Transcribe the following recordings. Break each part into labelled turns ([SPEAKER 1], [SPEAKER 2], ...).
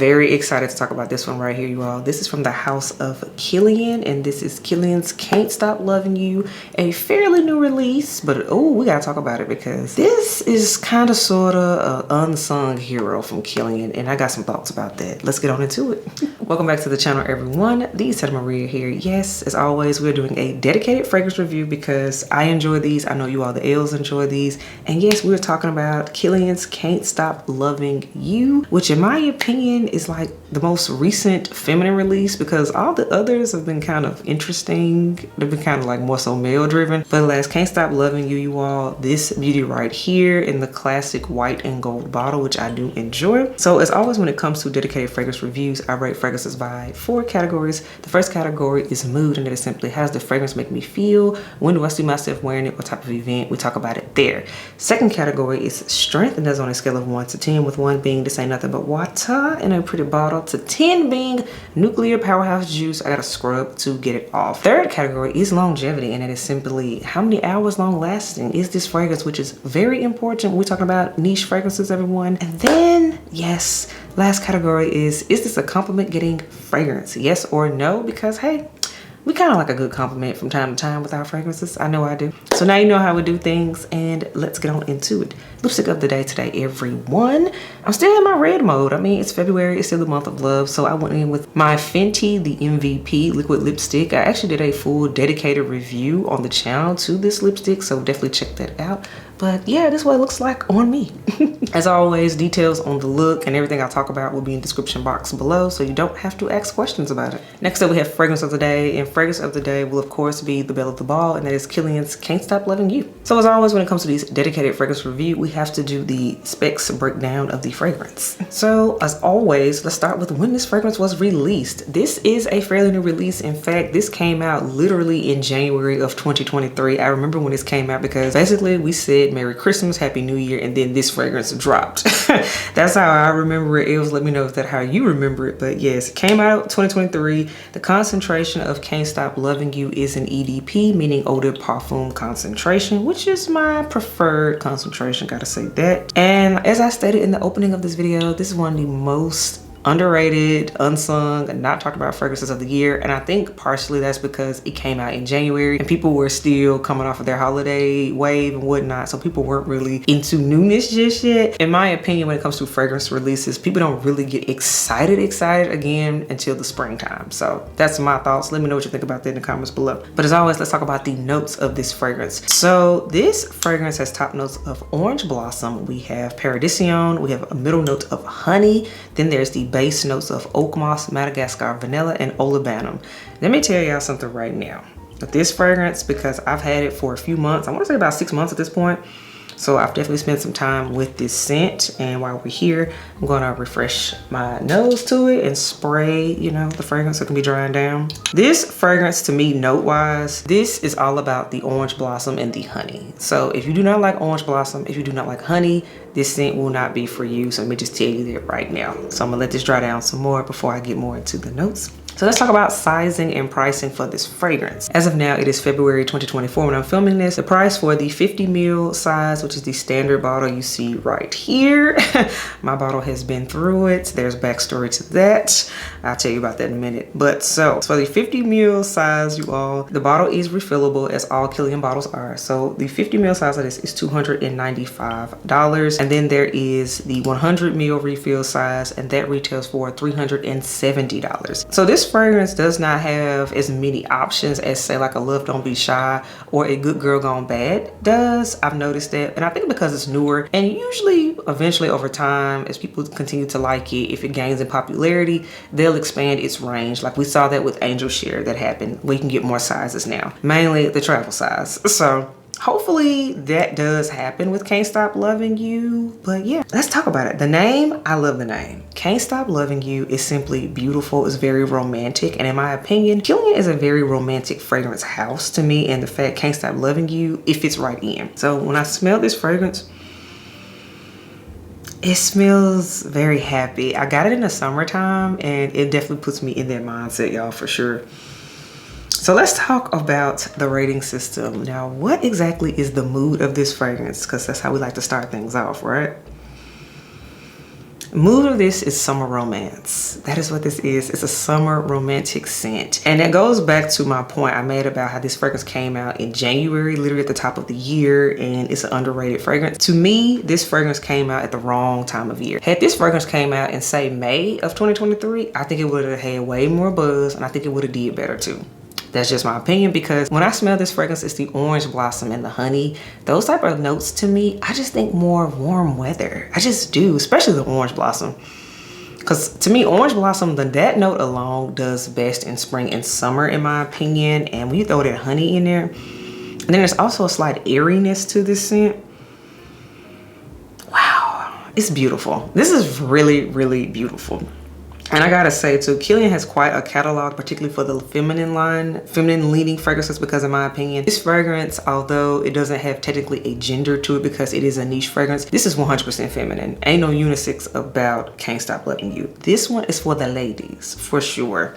[SPEAKER 1] Very excited to talk about this one right here, you all. This is from the house of Kilian, and this is Kilian's Can't Stop Loving You, a fairly new release, but oh, we gotta talk about it because this is kind of sort of an unsung hero from Kilian, and I got some thoughts about that. Let's get on into it. Welcome back to the channel, everyone. The Santa Maria here. Yes, as always, we're doing a dedicated fragrance review because I enjoy these. I know you all, the L's, enjoy these. And yes, we're talking about Kilian's Can't Stop Loving You, which in my opinion is like the most recent feminine release because all the others have been kind of interesting. They've been kind of like more so male driven. But alas, Can't Stop Loving You, you all, this beauty right here in the classic white and gold bottle, which I do enjoy. So as always, when it comes to dedicated fragrance reviews, I rate fragrances by 4 categories. The first category is mood, and it is simply, how does the fragrance make me feel? When do I see myself wearing it? What type of event? We talk about it there. Second category is strength, and that's on a scale of 1 to 10, with 1 being this ain't nothing but water in a pretty bottle, to 10 being nuclear powerhouse juice. I gotta scrub to get it off. Third category is longevity, and it is simply, how many hours long lasting is this fragrance, which is very important when we're talking about niche fragrances, everyone. And then, yes, last category is this a compliment getting fragrance? Yes or no? Because hey, we kind of like a good compliment from time to time with our fragrances. I know I do. So now you know how we do things, and let's get on into it. Lipstick of the day today, everyone. I'm still in my red mode. I mean, it's February, it's still the month of love. So I went in with my Fenty, the MVP liquid lipstick. I actually did a full dedicated review on the channel to this lipstick, so definitely check that out. But yeah, this is what it looks like on me. As always, details on the look and everything I talk about will be in the description box below, so you don't have to ask questions about it. Next up, we have fragrance of the day, and fragrance of the day will of course be the belle of the ball, and that is Kilian's Can't Stop Loving You. So as always, when it comes to these dedicated fragrance review, we have to do the specs breakdown of the fragrance. So as always, let's start with when this fragrance was released. This is a fairly new release. In fact, this came out literally in January of 2023. I remember when this came out because basically we said Merry Christmas, Happy New Year, and then this fragrance dropped. That's how I remember it. It was, let me know if that's how you remember it. But yes, it came out 2023. The concentration of Can't Stop Loving You is an EDP, meaning eau de parfum concentration, which is my preferred concentration, gotta say that. And as I stated in the opening of this video, this is one of the most underrated, unsung, and not talked about fragrances of the year. And I think partially that's because it came out in January and people were still coming off of their holiday wave and whatnot, so people weren't really into newness just yet. In my opinion, when it comes to fragrance releases, people don't really get excited again until the springtime. So that's my thoughts. Let me know what you think about that in the comments below. But as always, let's talk about the notes of this fragrance. So this fragrance has top notes of orange blossom, we have paradisione, we have a middle note of honey, then there's the base notes of oak moss, Madagascar vanilla, and olibanum. Let me tell y'all something right now. With this fragrance, because I've had it for a few months, I want to say about 6 months at this point. So I've definitely spent some time with this scent, and while we're here, I'm gonna refresh my nose to it and spray, you know, the fragrance so it can be drying down. This fragrance, to me, note-wise, this is all about the orange blossom and the honey. So if you do not like orange blossom, if you do not like honey, this scent will not be for you. So let me just tell you that right now. So I'm gonna let this dry down some more before I get more into the notes. So let's talk about sizing and pricing for this fragrance. As of now, it is February 2024 when I'm filming this. The price for the 50 ml size, which is the standard bottle you see right here. My bottle has been through it. There's backstory to that. I'll tell you about that in a minute. But so for the 50 ml size, you all, the bottle is refillable as all Kilian bottles are. So the 50 ml size of this is $295. And then there is the 100 ml refill size, and that retails for $370. So this fragrance does not have as many options as say like a Love Don't Be Shy or a Good Girl Gone Bad does. I've noticed that, and I think because it's newer, and usually eventually over time as people continue to like it, if it gains in popularity, they'll expand its range. Like we saw that with Angel Share that happened. We can get more sizes now, mainly the travel size. So hopefully that does happen with Can't Stop Loving You. But yeah, let's talk about it. The name, I love the name. Can't Stop Loving You is simply beautiful. It's very romantic. And in my opinion, Kilian is a very romantic fragrance house to me. And the fact Can't Stop Loving You, it fits right in. So when I smell this fragrance, it smells very happy. I got it in the summertime and it definitely puts me in that mindset, y'all, for sure. So let's talk about the rating system. Now, what exactly is the mood of this fragrance? Because that's how we like to start things off, right? Mood of this is summer romance. That is what this is. It's a summer romantic scent. And it goes back to my point I made about how this fragrance came out in January, literally at the top of the year, and it's an underrated fragrance. To me, this fragrance came out at the wrong time of year. Had this fragrance came out in, say, May of 2023, I think it would have had way more buzz, and I think it would have did better too. That's just my opinion, because when I smell this fragrance, it's the orange blossom and the honey. Those type of notes, to me, I just think more warm weather. I just do, especially the orange blossom. Because to me, orange blossom, that note alone does best in spring and summer, in my opinion. And when you throw that honey in there, and then there's also a slight airiness to this scent. Wow, it's beautiful. This is really, really beautiful. And I gotta say too, Kilian has quite a catalog, particularly for the feminine line, feminine leaning fragrances, because in my opinion, this fragrance, although it doesn't have technically a gender to it because it is a niche fragrance, this is 100% feminine. Ain't no unisex about Can't Stop Loving You. This one is for the ladies, for sure.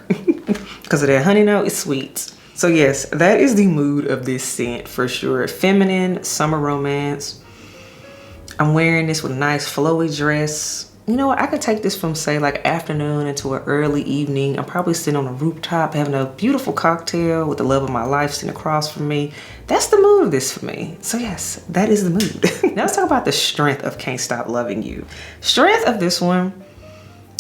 [SPEAKER 1] Because of that honey note, it's sweet. So yes, that is the mood of this scent for sure. Feminine, summer romance. I'm wearing this with a nice flowy dress. You know what, I could take this from, say, like afternoon into an early evening. I'm probably sitting on a rooftop having a beautiful cocktail with the love of my life sitting across from me. That's the mood of this for me. So yes, that is the mood. Now let's talk about the strength of Can't Stop Loving You. Strength of this one,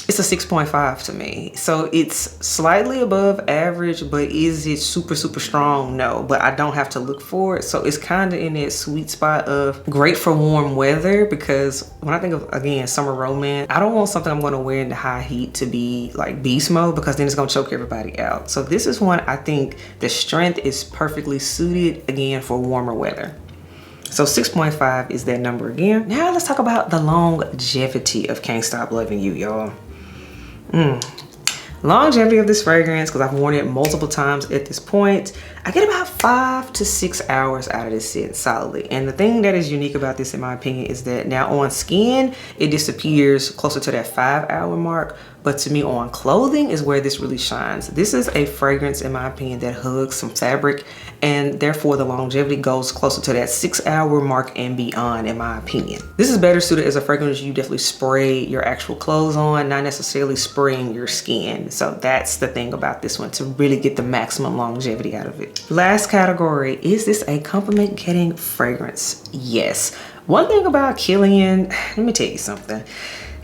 [SPEAKER 1] it's a 6.5 to me. So it's slightly above average, but is it super, super strong? No, but I don't have to look for it. So it's kind of in that sweet spot of great for warm weather, because when I think of, again, summer romance, I don't want something I'm gonna wear in the high heat to be like beast mode, because then it's gonna choke everybody out. So this is one I think the strength is perfectly suited, again, for warmer weather. So 6.5 is that number again. Now let's talk about the longevity of Can't Stop Loving You, y'all. Longevity of this fragrance, because I've worn it multiple times at this point, I get about 5 to 6 hours out of this scent solidly. And the thing that is unique about this, in my opinion, is that now on skin, it disappears closer to that 5-hour mark. But to me, on clothing is where this really shines. This is a fragrance, in my opinion, that hugs some fabric, and therefore the longevity goes closer to that 6-hour mark and beyond, in my opinion. This is better suited as a fragrance you definitely spray your actual clothes on, not necessarily spraying your skin. So that's the thing about this one, to really get the maximum longevity out of it. Last category, is this a compliment getting fragrance? Yes. One thing about Kilian, let me tell you something.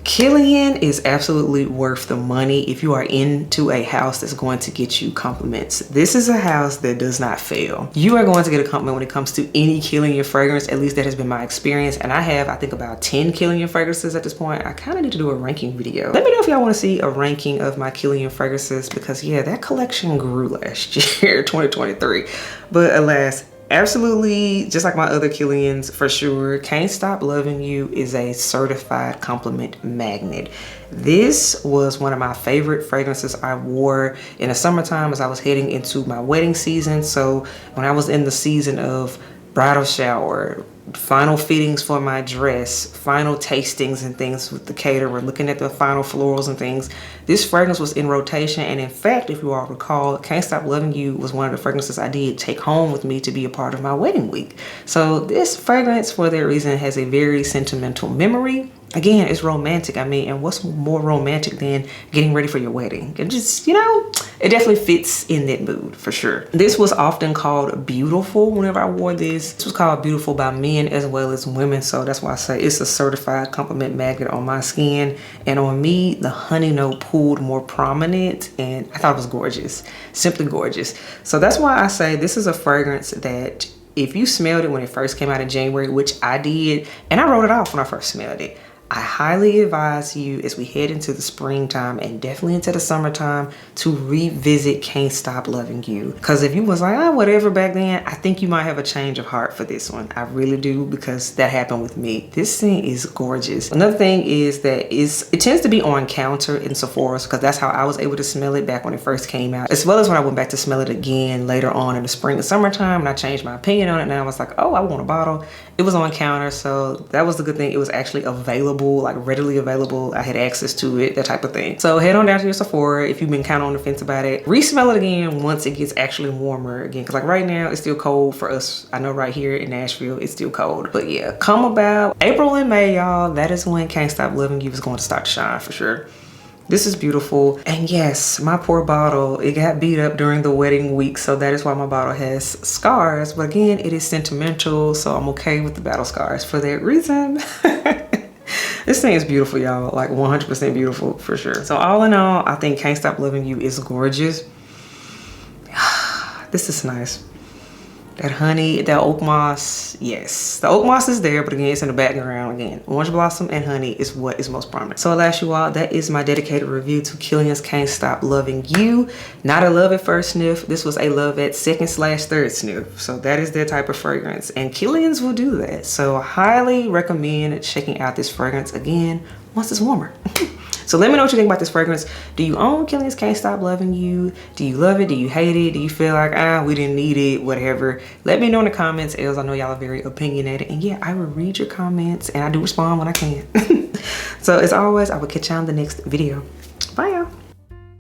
[SPEAKER 1] Kilian is absolutely worth the money if you are into a house that's going to get you compliments. This is a house that does not fail. You are going to get a compliment when it comes to any Kilian fragrance. At least that has been my experience. And I have, I think, about 10 Kilian fragrances at this point. I kind of need to do a ranking video. Let me know if y'all want to see a ranking of my Kilian fragrances, because yeah, that collection grew last year, 2023. But alas, absolutely, just like my other Kilians, for sure, Can't Stop Loving You is a certified compliment magnet. This was one of my favorite fragrances I wore in the summertime as I was heading into my wedding season. So when I was in the season of bridal shower, final fittings for my dress, final tastings and things with the caterer, looking at the final florals and things, this fragrance was in rotation. And in fact, if you all recall, Can't Stop Loving You was one of the fragrances I did take home with me to be a part of my wedding week. So this fragrance, for that reason, has a very sentimental memory. Again, it's romantic. I mean, and what's more romantic than getting ready for your wedding? And just, you know, it definitely fits in that mood for sure. This was often called beautiful whenever I wore this. This was called beautiful by men as well as women. So that's why I say it's a certified compliment magnet on my skin. And on me, the honey note pulled more prominent, and I thought it was gorgeous, simply gorgeous. So that's why I say this is a fragrance that if you smelled it when it first came out in January, which I did, and I wrote it off when I first smelled it, I highly advise you, as we head into the springtime and definitely into the summertime, to revisit Can't Stop Loving You. Because if you was like, oh, whatever back then, I think you might have a change of heart for this one. I really do, because that happened with me. This scent is gorgeous. Another thing is that it tends to be on counter in Sephora's, because that's how I was able to smell it back when it first came out, as well as when I went back to smell it again later on in the spring and summertime, and I changed my opinion on it. And I was like, oh, I want a bottle. It was on counter, so that was the good thing. It was actually available available, like readily available. I had access to it, that type of thing. So head on down to your Sephora if you've been kind of on the fence about it. Resmell it again once it gets actually warmer again, because like right now it's still cold for us. I know right here in Nashville it's still cold, but yeah, come about April and May, y'all, that is when Can't Stop Loving You is going to start to shine for sure. This is beautiful. And yes, my poor bottle, it got beat up during the wedding week, so that is why my bottle has scars. But again, it is sentimental, so I'm okay with the battle scars for that reason. This thing is beautiful, y'all, like 100% beautiful for sure. So all in all, I think Can't Stop Loving You is gorgeous. This is nice. That honey, that oak moss, yes. The oak moss is there, but again, it's in the background again. Orange blossom and honey is what is most prominent. So alas, you all, that is my dedicated review to Kilian's Can't Stop Loving You. Not a love at first sniff. This was a love at second/third sniff. So that is their type of fragrance. And Kilian's will do that. So I highly recommend checking out this fragrance again once it's warmer. So let me know what you think about this fragrance. Do you own Kilian's Can't Stop Loving You? Do you love it? Do you hate it? Do you feel like, we didn't need it, whatever? Let me know in the comments, Els. I know y'all are very opinionated. And yeah, I will read your comments and I do respond when I can. So as always, I will catch you on the next video. Bye, y'all.